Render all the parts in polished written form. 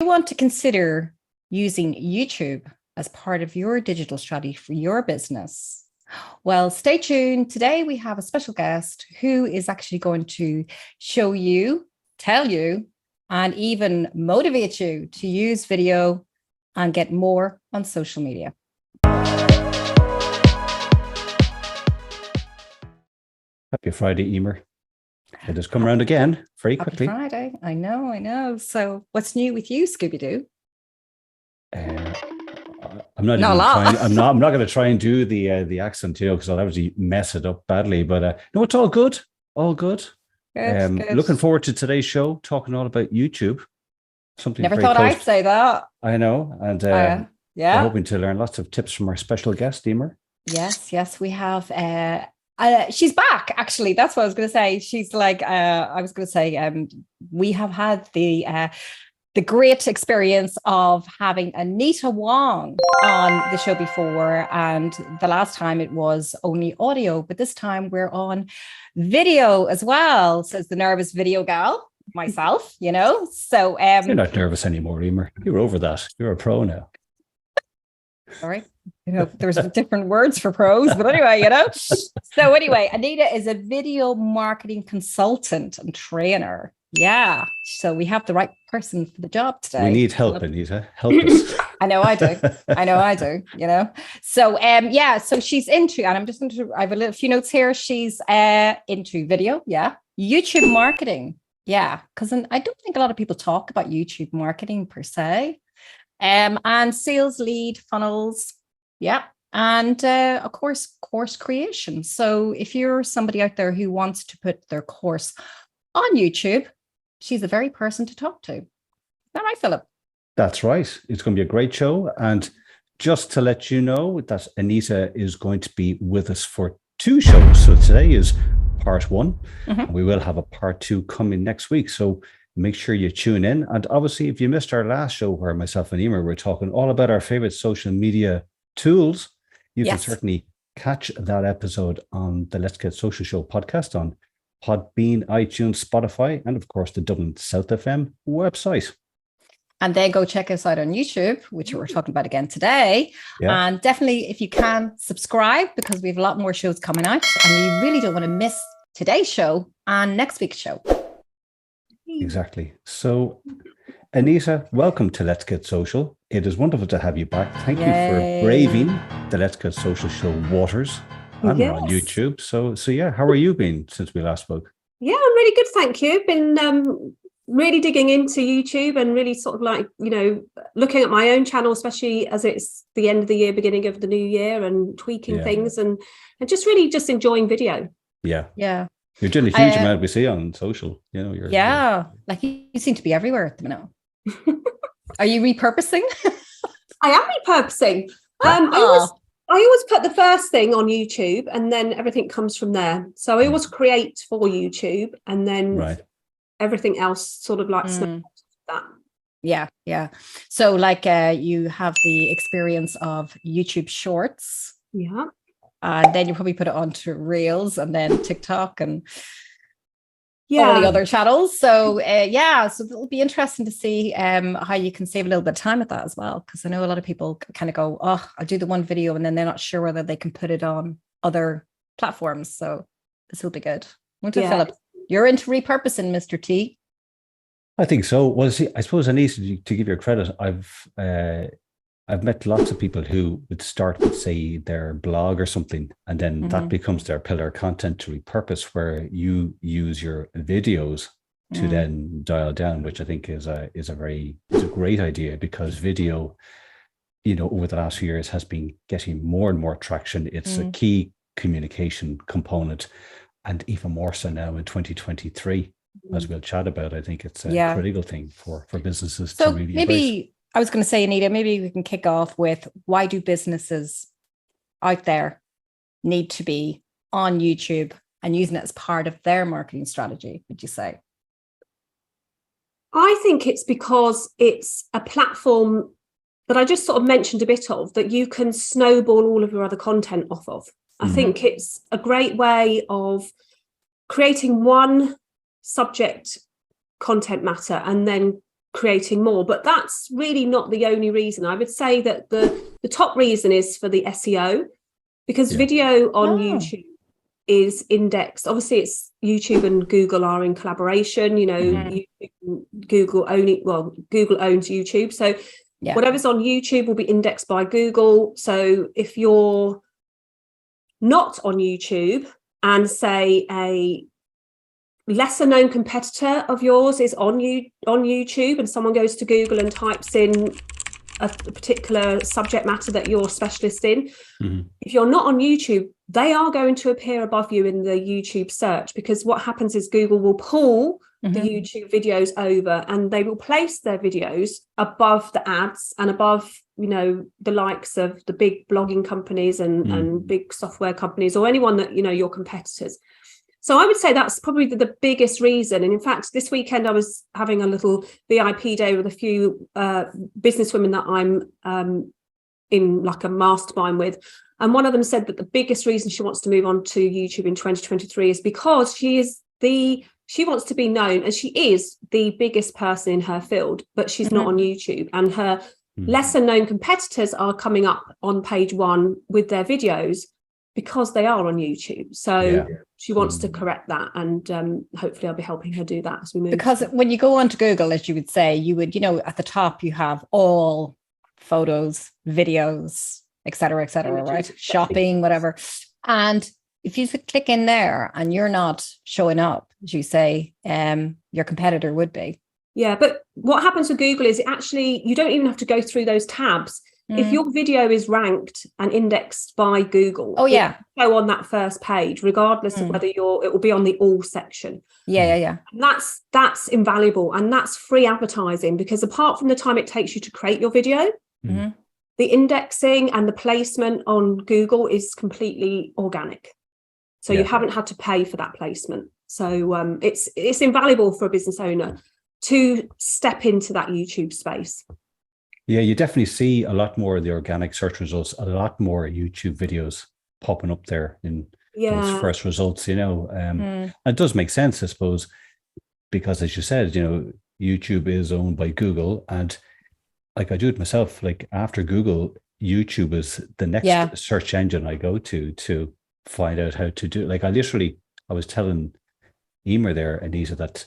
you want to consider using YouTube as part of your digital strategy for your business? Well, stay tuned. Today we have a special guest who is actually going to show you, tell you, and even motivate you to use video and get more on social media. Happy Friday, Emer. It has come around again very quickly. Happy Friday. I know. So what's new with you, Scooby-Doo? I'm not going to try and do the accent, because I'll obviously mess it up badly. But no, it's all good. All good. Good. Looking forward to today's show, talking all about YouTube. Something never thought I'd say that. I know, and we're hoping to learn lots of tips from our special guest, Emer. Yes, we have. She's back. Actually, that's what I was going to say. She's like, I was going to say, we have had the great experience of having Anita Wong on the show before, and the last time it was only audio, but this time we're on video as well. Says the nervous video gal, myself, So you're not nervous anymore, Emer. You're over that. You're a pro now. Sorry. There's different words for pros, but anyway, So anyway, Anita is a video marketing consultant and trainer. Yeah. So we have the right person for the job today. We need help, Anita. Help us. I know I do. So, so she's into, and I have a few notes here. She's into video. Yeah. YouTube marketing. Yeah. Because I don't think a lot of people talk about YouTube marketing per se. And sales lead funnels. Yeah. And of course, course creation. So if you're somebody out there who wants to put their course on YouTube, she's the very person to talk to. Is that right, Philip? That's right. It's going to be a great show. And just to let you know that Anita is going to be with us for 2 shows. So today is part 1. Mm-hmm. We will have a part 2 coming next week. So make sure you tune in. And obviously, if you missed our last show where myself and Emer were talking all about our favorite social media tools, you can certainly catch that episode on the Let's Get Social Show podcast on Podbean, iTunes, Spotify, and of course the Dublin South FM website. And then go check us out on YouTube, which we're talking about again today. Yeah. And definitely, if you can, subscribe, because we have a lot more shows coming out and you really don't want to miss today's show and next week's show. Exactly. So, Anita, welcome to Let's Get Social. It is wonderful to have you back. Thank you for braving the Let's Get Social show waters. And we're on YouTube. So yeah, how are you been since we last spoke? Yeah, I'm really good, thank you. Been really digging into YouTube and really sort of like, looking at my own channel, especially as it's the end of the year, beginning of the new year, and tweaking things and just really just enjoying video. Yeah. Yeah. You're doing a huge amount we see on social, you're like you seem to be everywhere at the minute. Are you repurposing? I am repurposing. I always put the first thing on YouTube and then everything comes from there. So I always create for YouTube and then everything else sort of like that. Yeah. So like you have the experience of YouTube Shorts. Yeah. Then you probably put it onto Reels and then TikTok and all the other channels. So so it'll be interesting to see how you can save a little bit of time with that as well. Because I know a lot of people kind of go, I'll do the one video, and then they're not sure whether they can put it on other platforms. So this will be good. Philip, you're into repurposing, Mr. T. I think so. Well, see, I suppose, Anita, to give your credit, I've met lots of people who would start with, say, their blog or something, and then that becomes their pillar content to repurpose, where you use your videos to then dial down, which I think is a great idea, because video, over the last few years has been getting more and more traction. It's a key communication component, and even more so now in 2023, as we'll chat about. I think it's a critical thing for businesses to really embrace. I was going to say, Anita, maybe we can kick off with, why do businesses out there need to be on YouTube and using it as part of their marketing strategy, would you say? I think it's because it's a platform that I just sort of mentioned a bit of, that you can snowball all of your other content off of. I think it's a great way of creating one subject content matter and then creating more. But that's really not the only reason. I would say that the top reason is for the SEO, because video on YouTube is indexed. Obviously, it's YouTube and Google are in collaboration. You know, Google owns YouTube, so whatever's on YouTube will be indexed by Google. So if you're not on YouTube and say a lesser known competitor of yours is on YouTube, and someone goes to Google and types in a particular subject matter that you're a specialist in, if you're not on YouTube, they are going to appear above you in the YouTube search, because what happens is Google will pull the YouTube videos over, and they will place their videos above the ads and above, you know, the likes of the big blogging companies and big software companies, or anyone that, you know, your competitors. So I would say that's probably the biggest reason. And in fact, this weekend I was having a little VIP day with a few businesswomen that I'm in like a mastermind with. And one of them said that the biggest reason she wants to move on to YouTube in 2023 is because she wants to be known, and she is the biggest person in her field, but she's not on YouTube. And her lesser known competitors are coming up on page one with their videos because they are on YouTube. So she wants to correct that, and hopefully I'll be helping her do that as we move. Because when you go onto Google, as you would say, you would, you know, at the top you have all photos, videos, et cetera, right? Shopping, whatever. And if you click in there and you're not showing up, as you say, your competitor would be. Yeah, but what happens with Google is you don't even have to go through those tabs. If your video is ranked and indexed by Google, it will go on that first page, regardless of whether it will be on the all section. Yeah. And that's invaluable, and that's free advertising, because apart from the time it takes you to create your video, the indexing and the placement on Google is completely organic. So you haven't had to pay for that placement. So it's invaluable for a business owner to step into that YouTube space. Yeah, you definitely see a lot more of the organic search results, a lot more YouTube videos popping up there in those first results, you know. It does make sense, I suppose, because as you said, you know, YouTube is owned by Google, and like I do it myself, like after Google, YouTube is the next search engine I go to find out how to do it. Like I was telling Emer there, Anita, that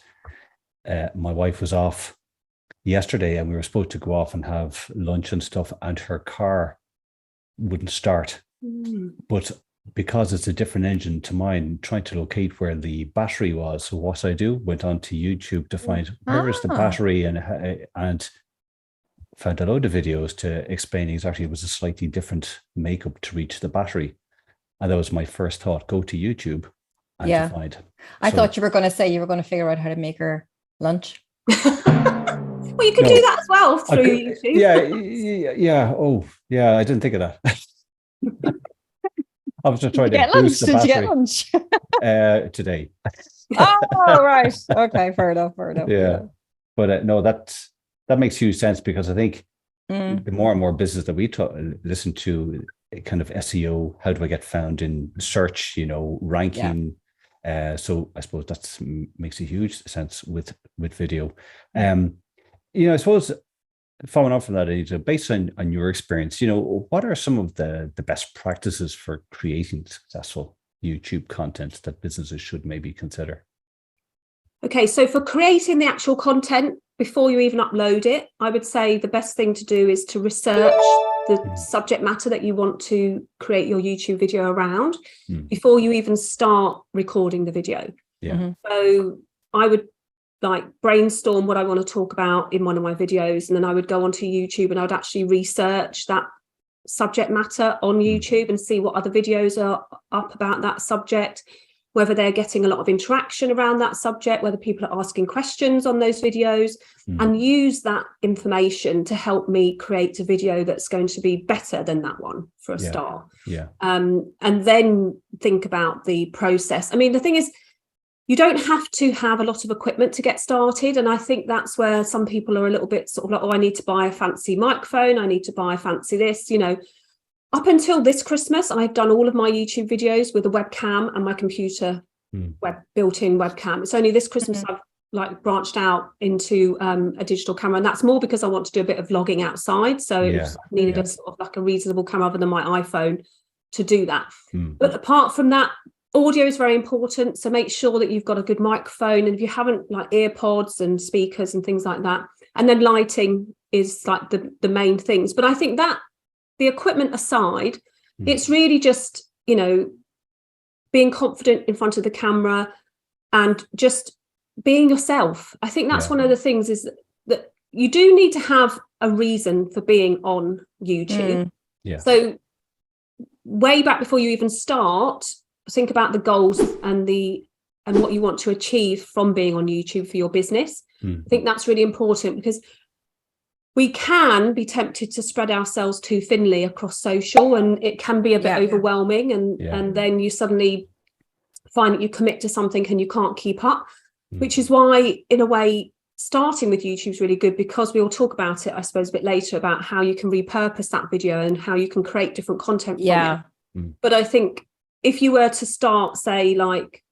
my wife was off yesterday and we were supposed to go off and have lunch and stuff, and her car wouldn't start. But because it's a different engine to mine, trying to locate where the battery was. So what I do, went on to YouTube to find where is the battery, and found a load of videos to explain exactly it was a slightly different makeup to reach the battery. And that was my first thought, go to YouTube and to find. I thought you were going to say you were going to figure out how to make her lunch. Well, you can do that as well through YouTube. Yeah. Oh, yeah. I didn't think of that. I was just trying to boost the battery. Did you get lunch? Today. Oh, right. Okay, fair enough. Yeah. But no, that makes huge sense, because I think the more and more business that we listen to, kind of SEO, how do I get found in search, you know, ranking. So I suppose that makes a huge sense with video. You know, I suppose following on from that, Anita, based on your experience, you know, what are some of the best practices for creating successful YouTube content that businesses should maybe consider? Okay, so for creating the actual content before you even upload it, I would say the best thing to do is to research the subject matter that you want to create your YouTube video around before you even start recording the video. So I would like brainstorm what I want to talk about in one of my videos, and then I would go onto YouTube and I would actually research that subject matter on YouTube and see what other videos are up about that subject, whether they're getting a lot of interaction around that subject, whether people are asking questions on those videos, and use that information to help me create a video that's going to be better than that one for a start. And then think about the process. I mean, the thing is, you don't have to have a lot of equipment to get started. And I think that's where some people are a little bit sort of like, oh, I need to buy a fancy microphone. I need to buy a fancy this, you know. Up until this Christmas, I've done all of my YouTube videos with a webcam and my computer built-in webcam. It's only this Christmas I've like branched out into a digital camera, and that's more because I want to do a bit of vlogging outside. So I needed a sort of like a reasonable camera other than my iPhone to do that. But apart from that, audio is very important. So make sure that you've got a good microphone, and if you haven't, like earpods and speakers and things like that. And then lighting is like the main things. But I think that the equipment aside, it's really just, you know, being confident in front of the camera and just being yourself. I think that's one of the things, is that you do need to have a reason for being on YouTube. So way back before you even start, think about the goals and what you want to achieve from being on YouTube for your business. I think that's really important, because we can be tempted to spread ourselves too thinly across social, and it can be a bit overwhelming, and then you suddenly find that you commit to something and you can't keep up, which is why, in a way, starting with YouTube is really good, because we will talk about it, I suppose, a bit later, about how you can repurpose that video and how you can create different content from it. But I think if you were to start, say, like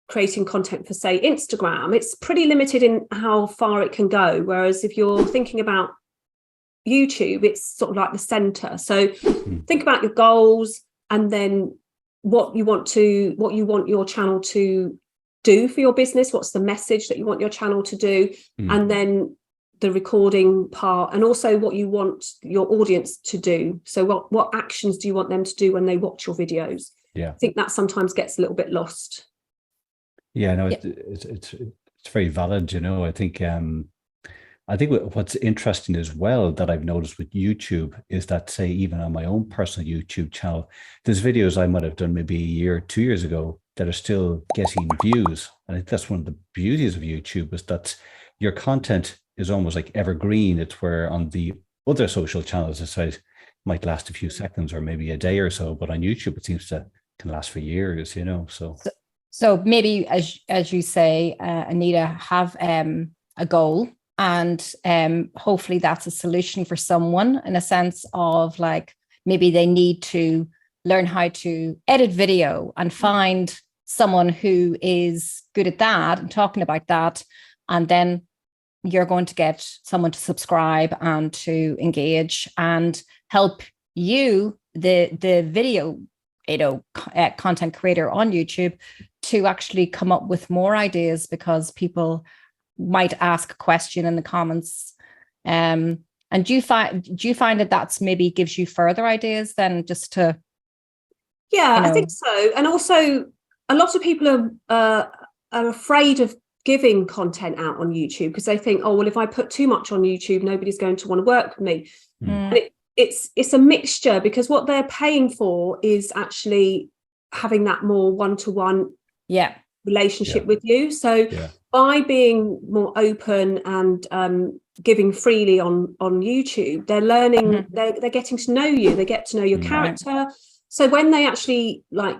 creating content for, say, Instagram, it's pretty limited in how far it can go. Whereas if you're thinking about YouTube, it's sort of like the center. So think about your goals, and then what you want your channel to do for your business. What's the message that you want your channel to do? And then the recording part, and also what you want your audience to do. So what actions do you want them to do when they watch your videos? I think that sometimes gets a little bit lost. It's very valid. You know, I think what's interesting as well that I've noticed with YouTube is that, say, even on my own personal YouTube channel, there's videos I might have done maybe a year, 2 years ago that are still getting views. And I think that's one of the beauties of YouTube, is that your content is almost like evergreen. It's where on the other social channels, it might last a few seconds or maybe a day or so, but on YouTube it seems to can last for years, you know. So maybe, as you say, Anita, have a goal, and hopefully that's a solution for someone, in a sense of, like, maybe they need to learn how to edit video and find someone who is good at that and talking about that, and then you're going to get someone to subscribe and to engage and help you, the video, content creator on YouTube, to actually come up with more ideas, because people might ask a question in the comments. And do you find that that's maybe gives you further ideas than just to? I think so. And also, a lot of people are afraid of giving content out on YouTube, because they think, oh, well, if I put too much on YouTube, nobody's going to want to work with me. And it's a mixture, because what they're paying for is actually having that more one-to-one relationship with you. So by being more open and giving freely on YouTube, they're learning, they're getting to know you, they get to know your character. So when they actually like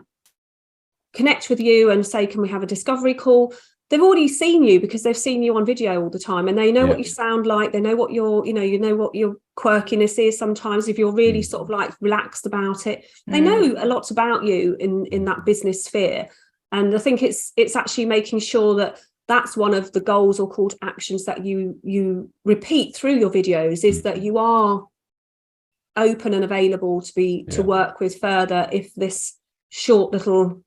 connect with you and say, can we have a discovery call, they've already seen you, because they've seen you on video all the time, and they know what you sound like, they know what your what your quirkiness is. Sometimes if you're really sort of like relaxed about it, they know a lot about you in that business sphere. And I think it's actually making sure that that's one of the goals or call to actions that you repeat through your videos, is that you are open and available to work with further if this short little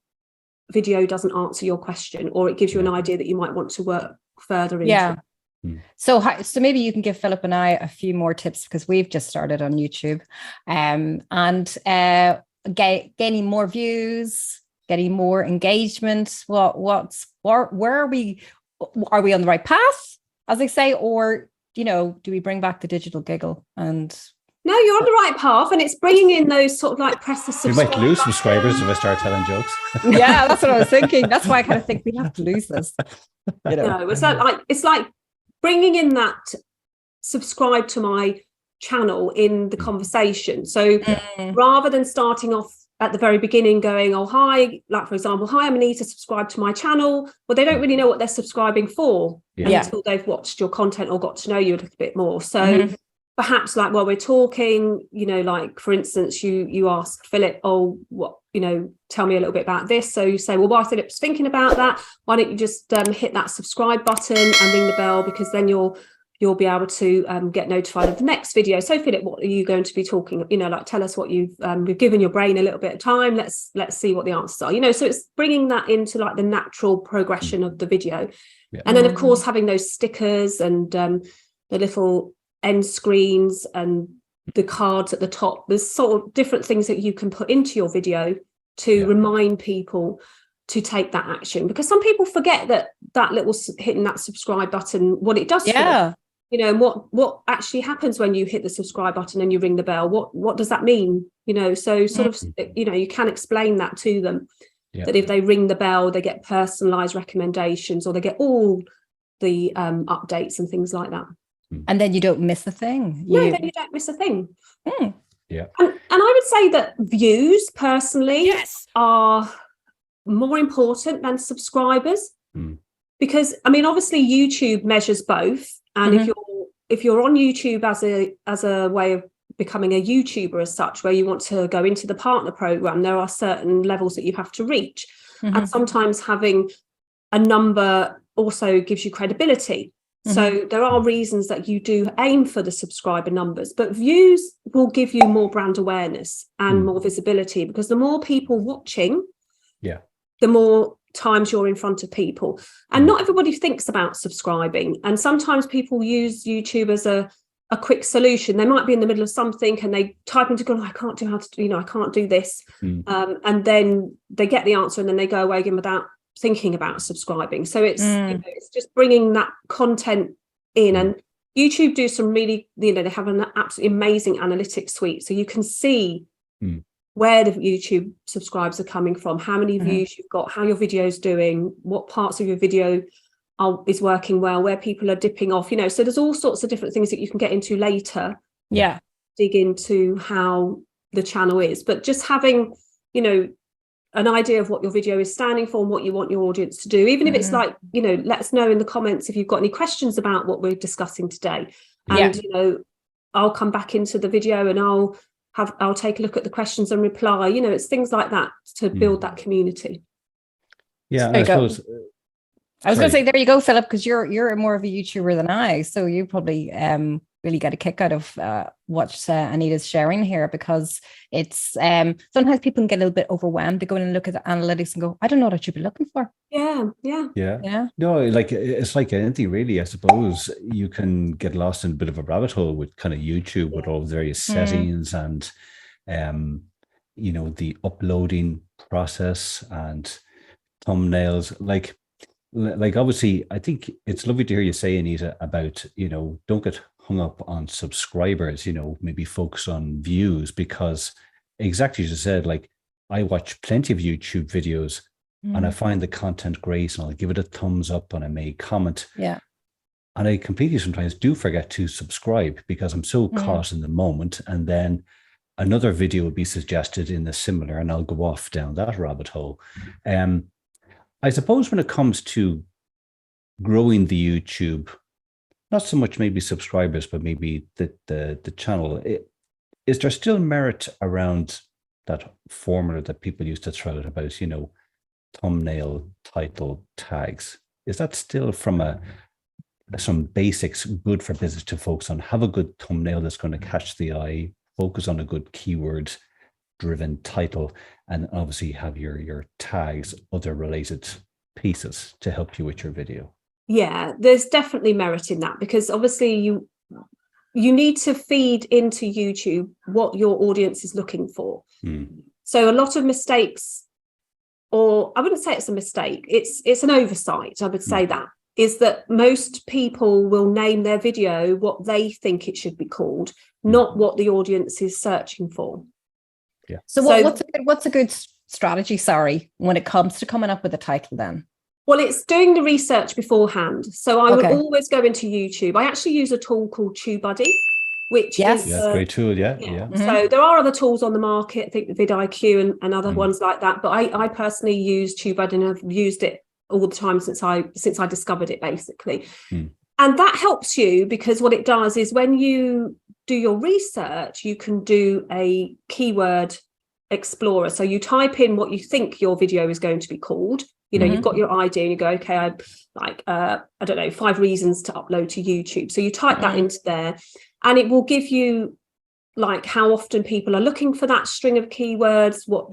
video doesn't answer your question, or it gives you an idea that you might want to work further into. So maybe you can give Philip and I a few more tips, because we've just started on YouTube, and gaining more views, getting more engagement. Where are we? Are we on the right path, as they say, or do we bring back the digital giggle? And no, you're on the right path, and it's bringing in those sort of like press the subscribe. We might lose subscribers if I start telling jokes. Yeah, that's what I was thinking. That's why I kind of think we have to lose this. No, it's like bringing in that subscribe to my channel in the conversation. So rather than starting off at the very beginning going, oh, hi, like for example, hi, I'm Anita, subscribe to my channel. Well, they don't really know what they're subscribing for until they've watched your content or got to know you a little bit more. So perhaps like while we're talking, you know, like for instance, you ask Philip, oh, what, you know, tell me a little bit about this. So you say, well, while Philip's thinking about that, why don't you just hit that subscribe button and ring the bell, because then you'll be able to get notified of the next video. So Philip, what are you going to be talking, you know, like tell us what we've given your brain a little bit of time. Let's see what the answers are, you know. So it's bringing that into like the natural progression of the video. Yeah. And then of course having those stickers and the little end screens and the cards at the top. There's sort of different things that you can put into your video to remind people to take that action, because some people forget that little hitting that subscribe button, what it does for them, you know, and what actually happens when you hit the subscribe button and you ring the bell. What does that mean, you know? So sort of, you know, you can explain that to them, that if they ring the bell, they get personalized recommendations, or they get all the updates and things like that. And then you don't miss a thing. No, then you don't miss a thing. Yeah. And I would say that views personally are more important than subscribers, because I mean, obviously YouTube measures both. And if you're on YouTube as a way of becoming a YouTuber as such, where you want to go into the partner program, there are certain levels that you have to reach. And sometimes having a number also gives you credibility. So there are reasons that you do aim for the subscriber numbers, but views will give you more brand awareness and more visibility, because the more people watching, the more times you're in front of people. And not everybody thinks about subscribing. And sometimes people use YouTube as a quick solution. They might be in the middle of something and they type into Google, I can't do this. And then they get the answer and then they go away again without thinking about subscribing. So it's you know, it's just bringing that content in. And YouTube do some really, you know, they have an absolutely amazing analytics suite, so you can see where the YouTube subscribes are coming from, how many views you've got, how your video's doing, what parts of your video is working well, where people are dipping off, you know. So there's all sorts of different things that you can get into later, dig into how the channel is. But just having, you know, an idea of what your video is standing for and what you want your audience to do, even if it's like, you know, let us know in the comments if you've got any questions about what we're discussing today. And you know, I'll come back into the video and I'll take a look at the questions and reply. You know, it's things like that to build that community. Yeah, I suppose I was going to say, there you go, Philip, because you're more of a YouTuber than I, so you probably really get a kick out of what Anita's sharing here, because it's sometimes people can get a little bit overwhelmed to go in and look at the analytics and go, I don't know what I should be looking for. Yeah. No, like it's like anything really. I suppose you can get lost in a bit of a rabbit hole with kind of YouTube with all the various settings and you know, the uploading process and thumbnails. Like obviously, I think it's lovely to hear you say, Anita, about, you know, don't get hung up on subscribers, you know, maybe focus on views, because exactly as you said, like I watch plenty of YouTube videos and I find the content great and I'll give it a thumbs up and I may comment. And I completely sometimes do forget to subscribe because I'm so caught in the moment, and then another video will be suggested in the similar and I'll go off down that rabbit hole. I suppose when it comes to growing the YouTube, not so much maybe subscribers, but maybe the channel, is there still merit around that formula that people used to throw out about, you know, thumbnail, title, tags? Is that still from some basics good for business to focus on? Have a good thumbnail that's going to catch the eye, focus on a good keyword driven title, and obviously have your tags, other related pieces to help you with your video. Yeah, there's definitely merit in that, because obviously you need to feed into YouTube what your audience is looking for. So a lot of mistakes, or I wouldn't say it's a mistake, it's an oversight, I would say that, is that most people will name their video what they think it should be called, not what the audience is searching for. So what's a good strategy, when it comes to coming up with a title then? Well, it's doing the research beforehand. So I would always go into YouTube. I actually use a tool called TubeBuddy, which is a great tool. So there are other tools on the market, I think the vidIQ and other ones like that. But I personally use TubeBuddy and have used it all the time since I discovered it, basically. And that helps you, because what it does is when you do your research, you can do a keyword explorer. So you type in what you think your video is going to be called. You know, you've got your idea and you go, okay, I don't know, 5 reasons to upload to YouTube. So you type that into there, and it will give you like how often people are looking for that string of keywords, what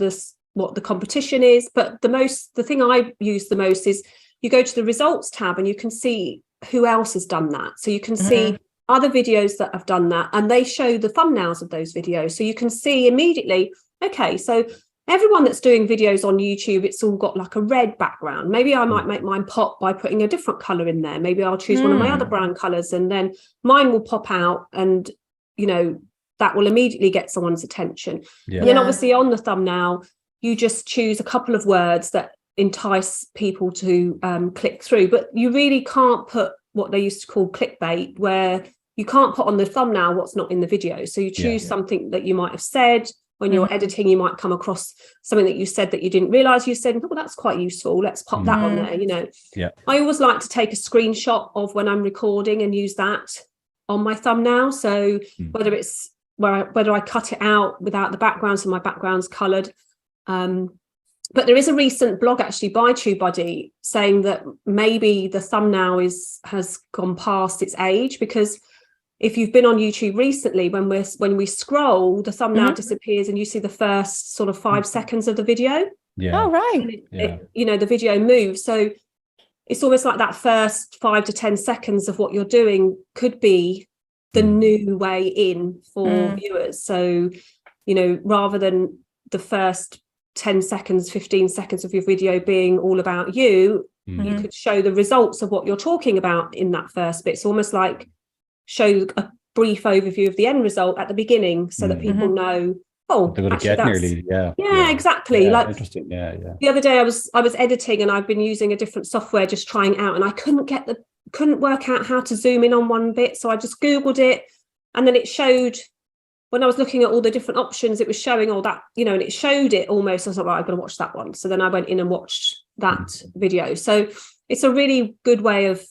the competition is. But the thing I use the most is you go to the results tab and you can see who else has done that. So you can see other videos that have done that, and they show the thumbnails of those videos. So you can see immediately, okay, so everyone that's doing videos on YouTube, it's all got like a red background. Maybe I might make mine pop by putting a different color in there. Maybe I'll choose one of my other brand colors, and then mine will pop out, and, you know, that will immediately get someone's attention. And then obviously on the thumbnail, you just choose a couple of words that entice people to click through. But you really can't put what they used to call clickbait, where you can't put on the thumbnail what's not in the video. So you choose something that you might have said. When you're editing, you might come across something that you said that you didn't realize you said, well, that's quite useful, let's pop that on there, you know. I always like to take a screenshot of when I'm recording and use that on my thumbnail. So whether it's whether I cut it out without the background, so my background's colored. But there is a recent blog actually by TubeBuddy saying that maybe the thumbnail has gone past its age, because if you've been on YouTube recently, when we scroll, the thumbnail disappears and you see the first sort of 5 seconds of the video. Oh, right. You know, the video moves. So it's almost like that first 5 to 10 seconds of what you're doing could be the new way in for viewers. So, you know, rather than the first 10 seconds, 15 seconds of your video being all about you, you could show the results of what you're talking about in that first bit. It's almost like show a brief overview of the end result at the beginning, so that people know, oh, they're going to get nearly, exactly. Yeah, like interesting. The other day I was editing, and I've been using a different software just trying out, and I couldn't work out how to zoom in on one bit, so I just Googled it, and then it showed, when I was looking at all the different options, it was showing all that, you know, and it showed it almost. I was like, right, I'm going to watch that one. So then I went in and watched that video. So it's a really good way of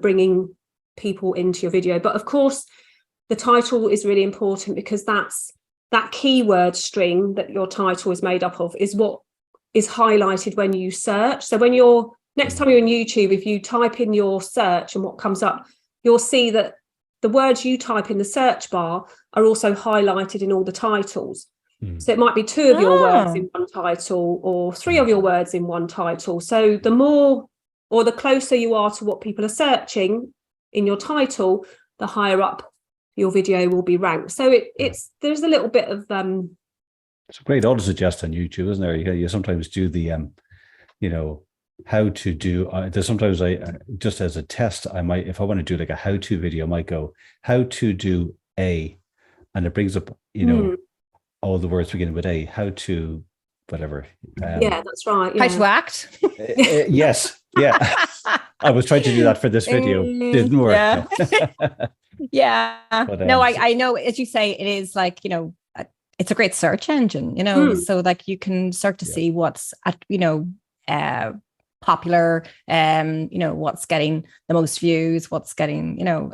bringing people into your video. But of course, the title is really important, because that's that keyword string that your title is made up of is what is highlighted when you search. So when next time you're on YouTube, if you type in your search and what comes up, you'll see that the words you type in the search bar are also highlighted in all the titles. So it might be 2 of your words in one title, or 3 of your words in one title. So the more, or the closer you are to what people are searching in your title, the higher up your video will be ranked. So there's a little bit of it's a great auto suggest on YouTube, isn't there? You sometimes do the you know, how to do there's sometimes I just as a test, I might, if I want to do like a how-to video, I might go how to do A, and it brings up, you know, all the words beginning with A, how to whatever. Yeah, that's right. How to act. Yes. Yeah. I was trying to do that for this video. Didn't work. Yeah. No. Yeah. But, no, I know, as you say, it is like, you know, it's a great search engine, you know, so like you can start to see what's at, you know, popular, you know, what's getting the most views, what's getting, you know,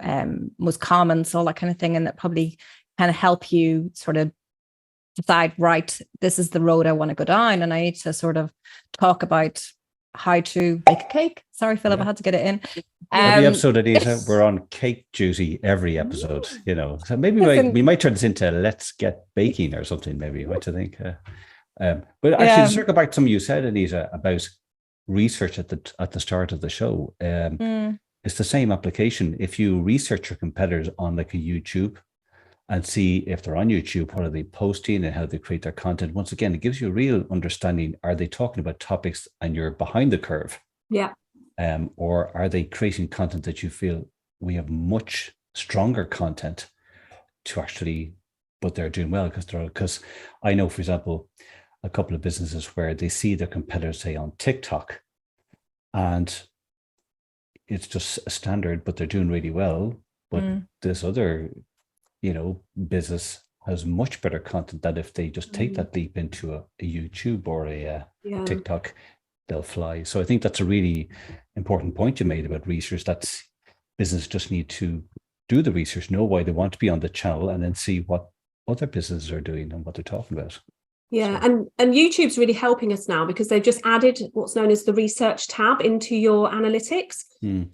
most comments, all that kind of thing. And that probably kind of help you sort of decide, right, this is the road I want to go down. And I need to sort of talk about how to bake a cake. Sorry, Philip, I had to get it in. Every episode, Anita, we're on cake duty every episode, you know. So maybe we might turn this into let's get baking or something, maybe. What do you think? But actually, to circle back to something you said, Anita, about research at the start of the show, it's the same application. If you research your competitors on like a YouTube and see if they're on YouTube, what are they posting and how they create their content. Once again, it gives you a real understanding. Are they talking about topics and you're behind the curve? Yeah. Or are they creating content that you feel we have much stronger content to actually, but they're doing well because I know, for example, a couple of businesses where they see their competitors, say on TikTok, and it's just a standard, but they're doing really well. But this other, you know, business has much better content that if they just take that leap into a YouTube or a TikTok, they'll fly. So I think that's a really important point you made about research. That's business just need to do the research, know why they want to be on the channel, and then see what other businesses are doing and what they're talking about. Yeah, So. and YouTube's really helping us now because they've just added what's known as the research tab into your analytics.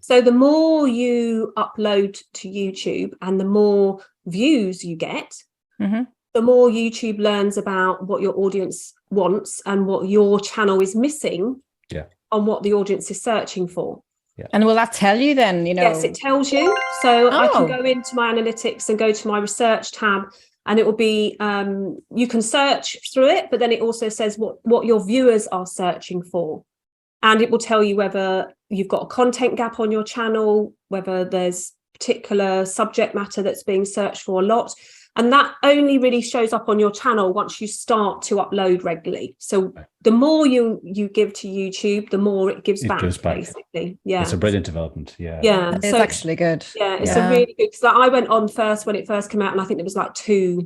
So the more you upload to YouTube and the more views you get, the more YouTube learns about what your audience wants and what your channel is missing on what the audience is searching for. Yeah. And will that tell you then, Yes, it tells you. So I can go into my analytics and go to my research tab, and it will be, you can search through it, but then it also says what your viewers are searching for. And it will tell you whether you've got a content gap on your channel, whether there's particular subject matter that's being searched for a lot. And that only really shows up on your channel once you start to upload regularly. So the more you give to YouTube, the more it gives back, basically. Yeah. It's a brilliant development. Yeah. Yeah. It's actually good. Yeah, it's a really good, because I went on first when it first came out, and I think there was like 2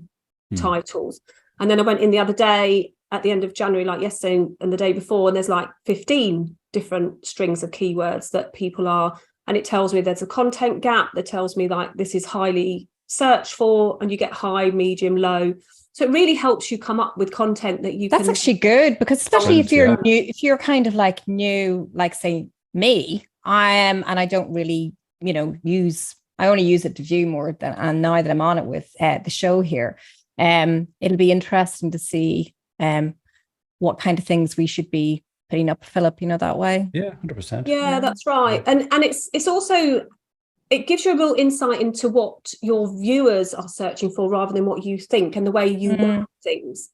titles. And then I went in the other day at the end of January, like yesterday and the day before, and there's like 15 different strings of keywords that people are, and it tells me there's a content gap that tells me like this is highly search for, and you get high, medium, low. So it really helps you come up with content that you That's actually good, because especially if you're new, if you're kind of like new, like say me, I am, and I don't really, I only use it to view more than, and now that I'm on it with the show here, it'll be interesting to see what kind of things we should be putting up, Philip, that way. Yeah, 100%. Yeah, that's right. And it's also, it gives you a real insight into what your viewers are searching for rather than what you think, and the way you want things.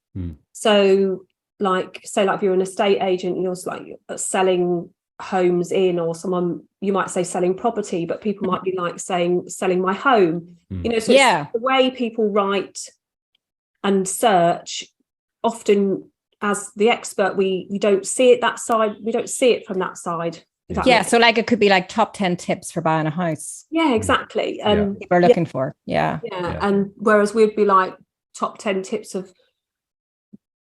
So like, say like if you're an estate agent, you're like selling homes in, or someone, you might say selling property, but people might be like saying selling my home, so it's the way people write and search. Often as the expert, we don't see it that side, we don't see it from that side. So like it could be like top 10 tips for buying a house. Yeah, exactly. And people are looking for. Yeah. And whereas we'd be like top 10 tips of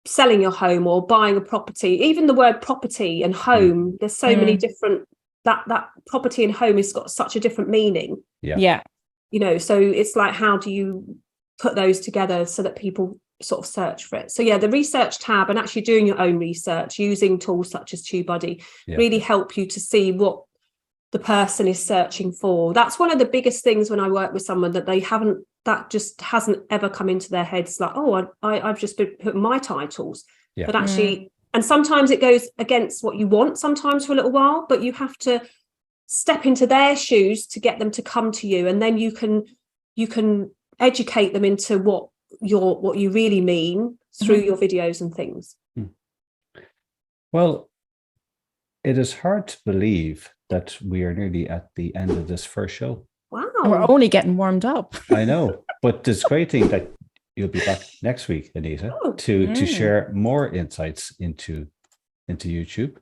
selling your home or buying a property. Even the word property and home, there's so many different, that property and home has got such a different meaning. Yeah. So it's like, how do you put those together so that people sort of search for it? So the research tab and actually doing your own research using tools such as TubeBuddy really help you to see what the person is searching for. That's one of the biggest things when I work with someone, that just hasn't ever come into their heads, like, I've just been putting my titles, but actually, and sometimes it goes against what you want sometimes for a little while, but you have to step into their shoes to get them to come to you, and then you can educate them into what you really mean through your videos and things. Well, it is hard to believe that we are nearly at the end of this first show. Wow. We're only getting warmed up. I know, but it's a great thing that you'll be back next week, Anita, to share more insights into YouTube.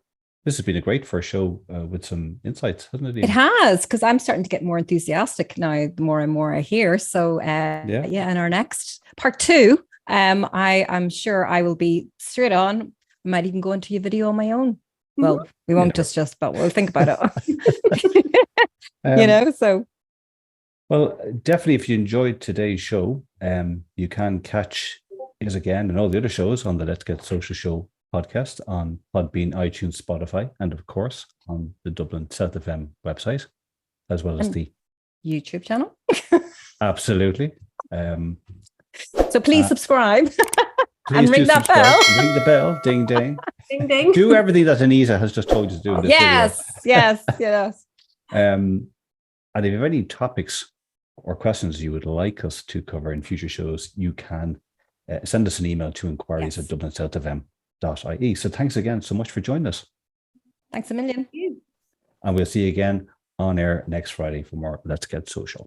This has been a great first show with some insights, hasn't it? It has, because I'm starting to get more enthusiastic now, the more and more I hear. So in our next part 2, I'm sure I will be straight on. I might even go into a video on my own. Well, we won't just, but we'll think about it. So. Well, definitely, if you enjoyed today's show, you can catch us again and all the other shows on the Let's Get Social Show podcast on Podbean, iTunes, Spotify, and of course on the Dublin South FM website, as well as the YouTube channel. Absolutely. So please subscribe. Please and ring that bell. Ring the bell. Ding, ding. Ding, ding. Do everything that Anita has just told you to do in this video. Yes. And if you have any topics or questions you would like us to cover in future shows, you can send us an email to inquiries@dublinsouthfm.ie. So thanks again so much for joining us. Thanks a million. And we'll see you again on air next Friday for more Let's Get Social.